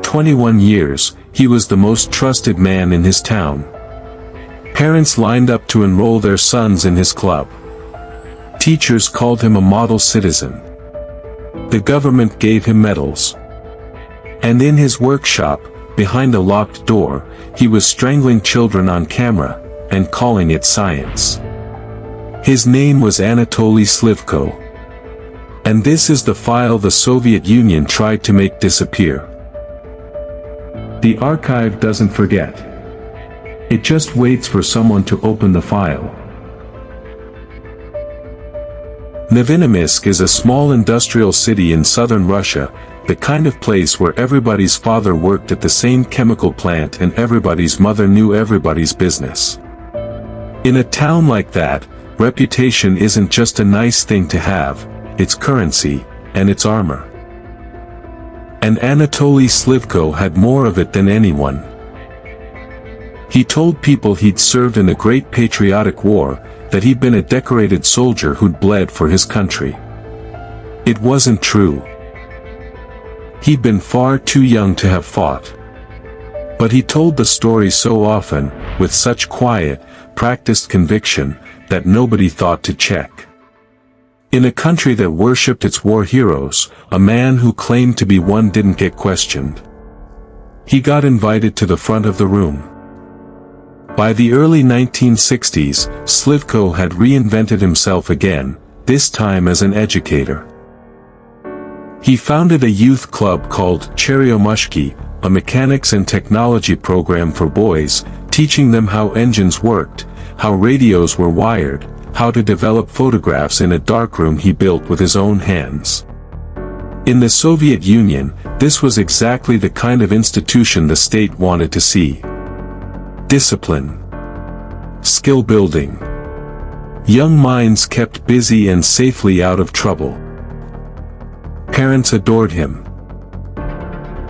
21 years, he was the most trusted man in his town. Parents lined up to enroll their sons in his club. Teachers called him a model citizen. The government gave him medals. And in his workshop, behind a locked door, he was strangling children on camera, and calling it science. His name was Anatoly Slivko. And this is the file the Soviet Union tried to make disappear. The archive doesn't forget. It just waits for someone to open the file. Ninamisk is a small industrial city in southern Russia, the kind of place where everybody's father worked at the same chemical plant and everybody's mother knew everybody's business. In a town like that, reputation isn't just a nice thing to have, it's currency, and it's armor. And Anatoly Slivko had more of it than anyone. He told people he'd served in the Great Patriotic War, that he'd been a decorated soldier who'd bled for his country. It wasn't true. He'd been far too young to have fought. But he told the story so often, with such quiet, practiced conviction, that nobody thought to check. In a country that worshipped its war heroes, a man who claimed to be one didn't get questioned. He got invited to the front of the room. By the early 1960s, Slivko had reinvented himself again, this time as an educator. He founded a youth club called Cheryomushki, a mechanics and technology program for boys, teaching them how engines worked, how radios were wired, how to develop photographs in a darkroom he built with his own hands. In the Soviet Union, this was exactly the kind of institution the state wanted to see. Discipline. Skill building. Young minds kept busy and safely out of trouble. Parents adored him.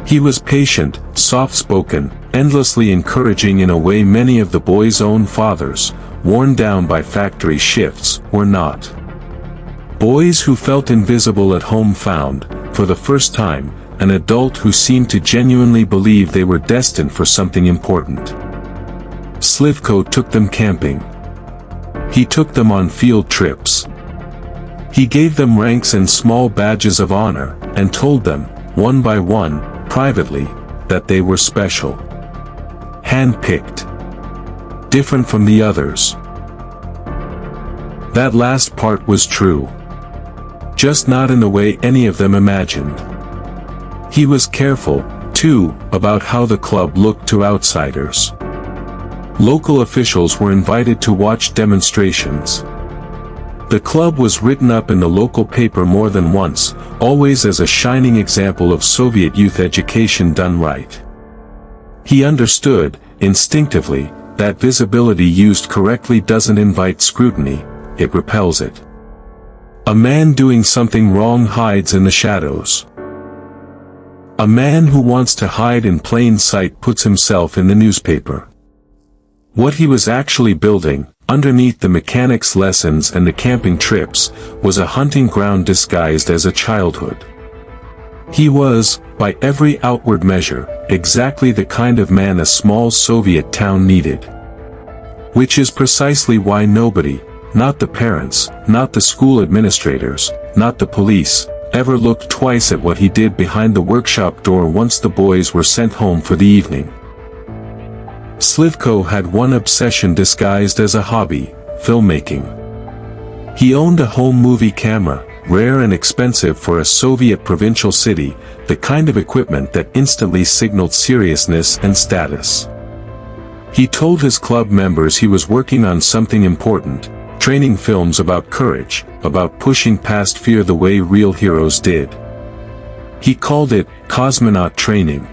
He was patient, soft-spoken, endlessly encouraging in a way many of the boys' own fathers, worn down by factory shifts, were not. Boys who felt invisible at home found, for the first time, an adult who seemed to genuinely believe they were destined for something important. Slivko took them camping. He took them on field trips. He gave them ranks and small badges of honor, and told them, one by one, privately, that they were special. Hand-picked. Different from the others. That last part was true. Just not in the way any of them imagined. He was careful, too, about how the club looked to outsiders. Local officials were invited to watch demonstrations. The club was written up in the local paper more than once, always as a shining example of Soviet youth education done right. He understood, instinctively, that visibility used correctly doesn't invite scrutiny, it repels it. A man doing something wrong hides in the shadows. A man who wants to hide in plain sight puts himself in the newspaper. What he was actually building, underneath the mechanics lessons and the camping trips, was a hunting ground disguised as a childhood. He was, by every outward measure, exactly the kind of man a small Soviet town needed. Which is precisely why nobody, not the parents, not the school administrators, not the police, ever looked twice at what he did behind the workshop door once the boys were sent home for the evening. Slivko had one obsession disguised as a hobby, filmmaking. He owned a home movie camera, rare and expensive for a Soviet provincial city, the kind of equipment that instantly signaled seriousness and status. He told his club members he was working on something important, training films about courage, about pushing past fear the way real heroes did. He called it Cosmonaut Training.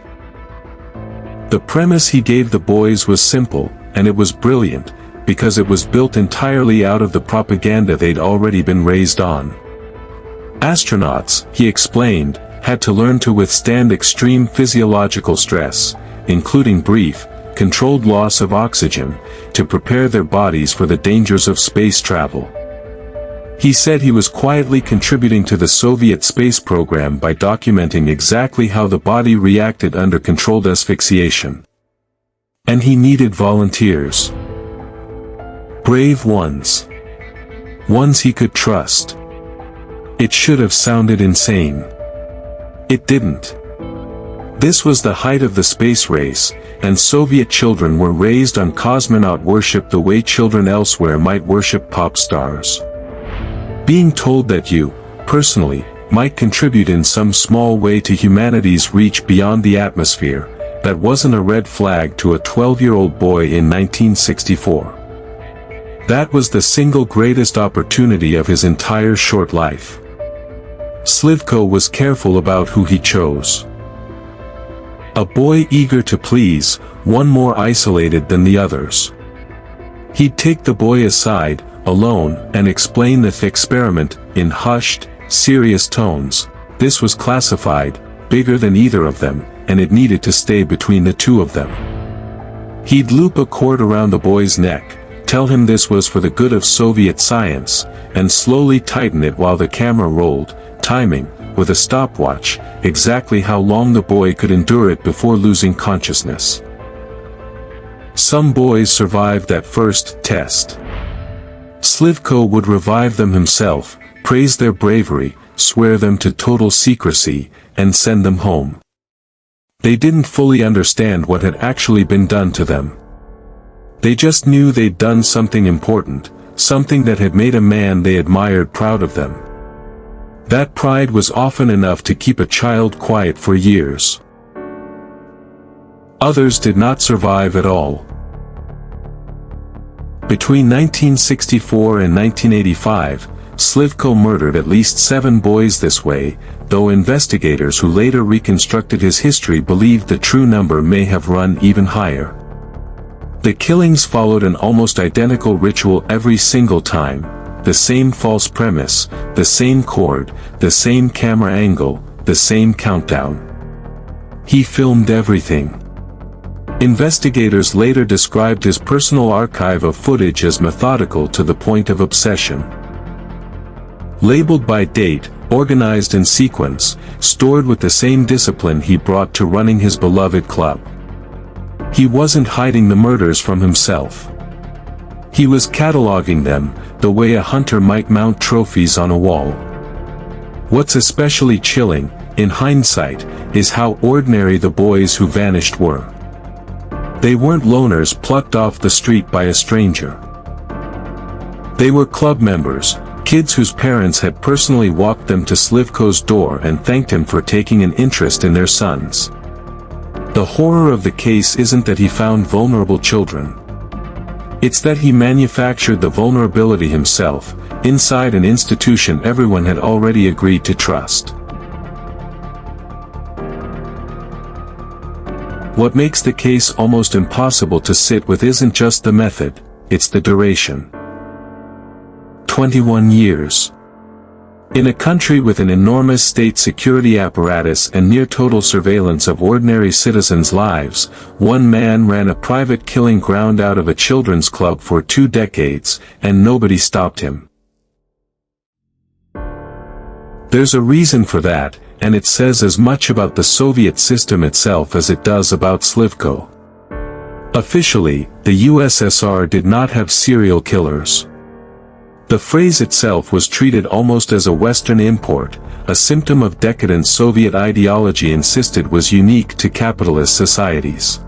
The premise he gave the boys was simple, and it was brilliant, because it was built entirely out of the propaganda they'd already been raised on. Astronauts, he explained, had to learn to withstand extreme physiological stress, including brief, controlled loss of oxygen, to prepare their bodies for the dangers of space travel. He said he was quietly contributing to the Soviet space program by documenting exactly how the body reacted under controlled asphyxiation. And he needed volunteers. Brave ones. Ones he could trust. It should have sounded insane. It didn't. This was the height of the space race, and Soviet children were raised on cosmonaut worship the way children elsewhere might worship pop stars. Being told that you, personally, might contribute in some small way to humanity's reach beyond the atmosphere, that wasn't a red flag to a 12-year-old boy in 1964. That was the single greatest opportunity of his entire short life. Slivko was careful about who he chose. A boy eager to please, one more isolated than the others. He'd take the boy aside, alone, and explain the experiment, in hushed, serious tones. This was classified, bigger than either of them, and it needed to stay between the two of them. He'd loop a cord around the boy's neck, tell him this was for the good of Soviet science, and slowly tighten it while the camera rolled, timing, with a stopwatch, exactly how long the boy could endure it before losing consciousness. Some boys survived that first test. Slivko would revive them himself, praise their bravery, swear them to total secrecy, and send them home. They didn't fully understand what had actually been done to them. They just knew they'd done something important, something that had made a man they admired proud of them. That pride was often enough to keep a child quiet for years. Others did not survive at all. Between 1964 and 1985, Slivko murdered at least 7 boys this way, though investigators who later reconstructed his history believed the true number may have run even higher. The killings followed an almost identical ritual every single time, the same false premise, the same cord, the same camera angle, the same countdown. He filmed everything. Investigators later described his personal archive of footage as methodical to the point of obsession. Labeled by date, organized in sequence, stored with the same discipline he brought to running his beloved club. He wasn't hiding the murders from himself. He was cataloging them, the way a hunter might mount trophies on a wall. What's especially chilling, in hindsight, is how ordinary the boys who vanished were. They weren't loners plucked off the street by a stranger. They were club members, kids whose parents had personally walked them to Slivko's door and thanked him for taking an interest in their sons. The horror of the case isn't that he found vulnerable children. It's that he manufactured the vulnerability himself, inside an institution everyone had already agreed to trust. What makes the case almost impossible to sit with isn't just the method, it's the duration. 21 years. In a country with an enormous state security apparatus and near-total surveillance of ordinary citizens' lives, one man ran a private killing ground out of a children's club for 2 decades, and nobody stopped him. There's a reason for that, and it says as much about the Soviet system itself as it does about Slivko. Officially, the USSR did not have serial killers. The phrase itself was treated almost as a Western import, a symptom of decadent Soviet ideology insisted was unique to capitalist societies.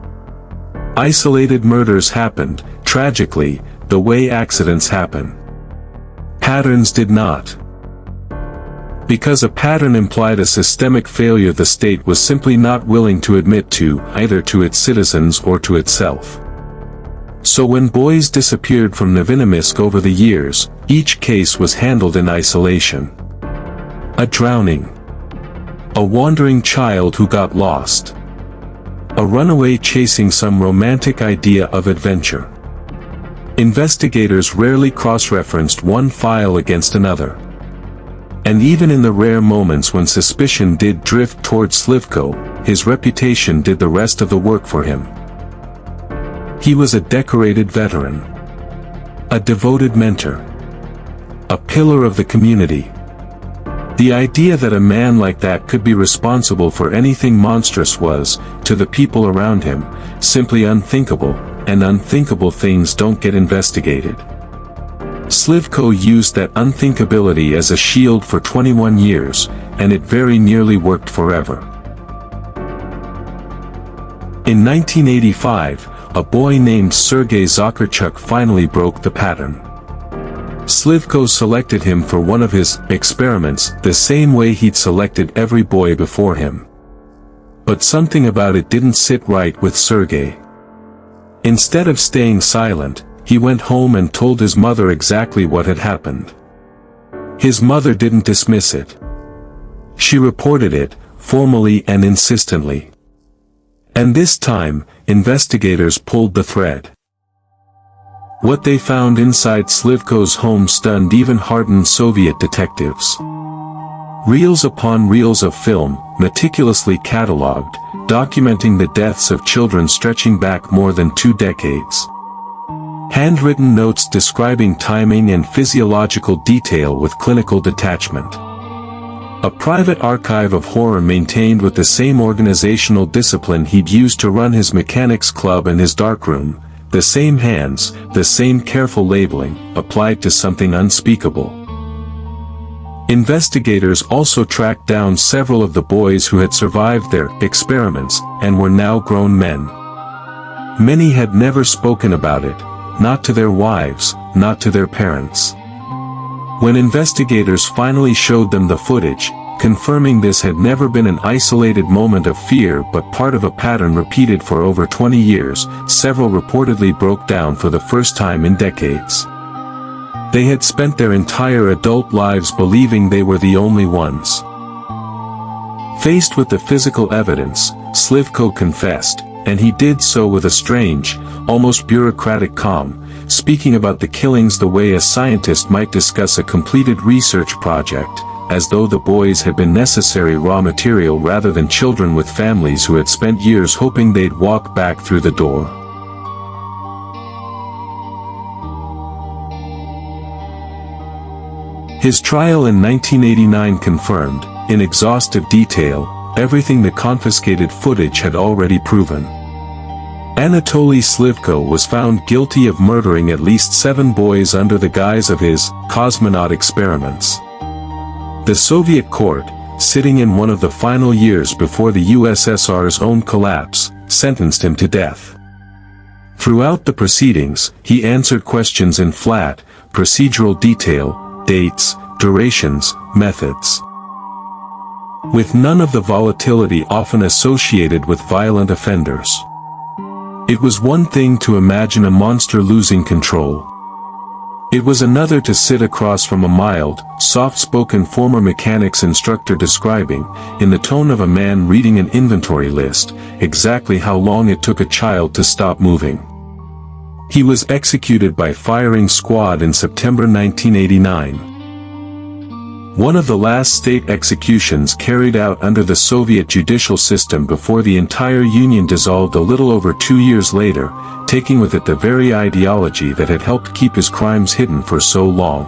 Isolated murders happened, tragically, the way accidents happen. Patterns did not. Because a pattern implied a systemic failure the state was simply not willing to admit to, either to its citizens or to itself. So when boys disappeared from Ninamisk over the years, each case was handled in isolation. A drowning. A wandering child who got lost. A runaway chasing some romantic idea of adventure. Investigators rarely cross-referenced one file against another. And even in the rare moments when suspicion did drift toward Slivko, his reputation did the rest of the work for him. He was a decorated veteran. A devoted mentor. A pillar of the community. The idea that a man like that could be responsible for anything monstrous was, to the people around him, simply unthinkable, and unthinkable things don't get investigated. Slivko used that unthinkability as a shield for 21 years, and it very nearly worked forever. In 1985, a boy named Sergei Zakharchuk finally broke the pattern. Slivko selected him for one of his experiments the same way he'd selected every boy before him. But something about it didn't sit right with Sergei. Instead of staying silent, he went home and told his mother exactly what had happened. His mother didn't dismiss it. She reported it, formally and insistently. And this time, investigators pulled the thread. What they found inside Slivko's home stunned even hardened Soviet detectives. Reels upon reels of film, meticulously catalogued, documenting the deaths of children stretching back more than 2 decades. Handwritten notes describing timing and physiological detail with clinical detachment. A private archive of horror maintained with the same organizational discipline he'd used to run his mechanics club and his darkroom, the same hands, the same careful labeling, applied to something unspeakable. Investigators also tracked down several of the boys who had survived their experiments, and were now grown men. Many had never spoken about it, not to their wives, not to their parents. When investigators finally showed them the footage, confirming this had never been an isolated moment of fear but part of a pattern repeated for over 20 years, several reportedly broke down for the first time in decades. They had spent their entire adult lives believing they were the only ones. Faced with the physical evidence, Slivko confessed, and he did so with a strange, almost bureaucratic calm, speaking about the killings the way a scientist might discuss a completed research project, as though the boys had been necessary raw material rather than children with families who had spent years hoping they'd walk back through the door. His trial in 1989 confirmed, in exhaustive detail, everything the confiscated footage had already proven. Anatoly Slivko was found guilty of murdering at least 7 boys under the guise of his cosmonaut experiments. The Soviet court, sitting in one of the final years before the USSR's own collapse, sentenced him to death. Throughout the proceedings, he answered questions in flat, procedural detail, dates, durations, methods. With none of the volatility often associated with violent offenders. It was one thing to imagine a monster losing control. It was another to sit across from a mild, soft-spoken former mechanics instructor describing, in the tone of a man reading an inventory list, exactly how long it took a child to stop moving. He was executed by firing squad in September 1989. One of the last state executions carried out under the Soviet judicial system before the entire Union dissolved a little over 2 years later, taking with it the very ideology that had helped keep his crimes hidden for so long.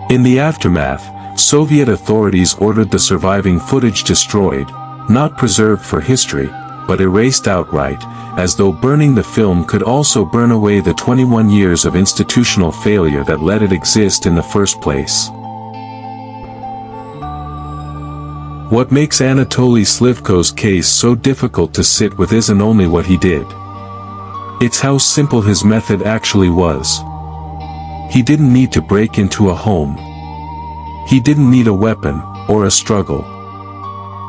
In the aftermath, Soviet authorities ordered the surviving footage destroyed, not preserved for history, but erased outright, as though burning the film could also burn away the 21 years of institutional failure that let it exist in the first place. What makes Anatoly Slivko's case so difficult to sit with isn't only what he did. It's how simple his method actually was. He didn't need to break into a home. He didn't need a weapon, or a struggle.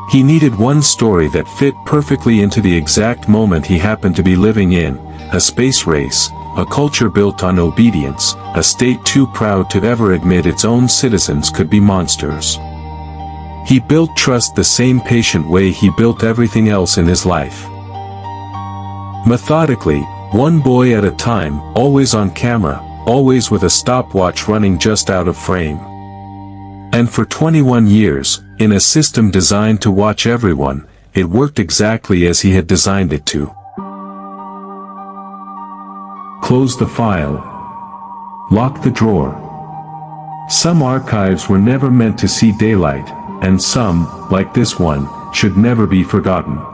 He needed one story that fit perfectly into the exact moment he happened to be living in, a space race, a culture built on obedience, a state too proud to ever admit its own citizens could be monsters. He built trust the same patient way he built everything else in his life. Methodically, one boy at a time, always on camera, always with a stopwatch running just out of frame. And for 21 years, in a system designed to watch everyone, It worked exactly as he had designed it to. Close the file. Lock the drawer. Some archives were never meant to see daylight, and some, like this one, should never be forgotten.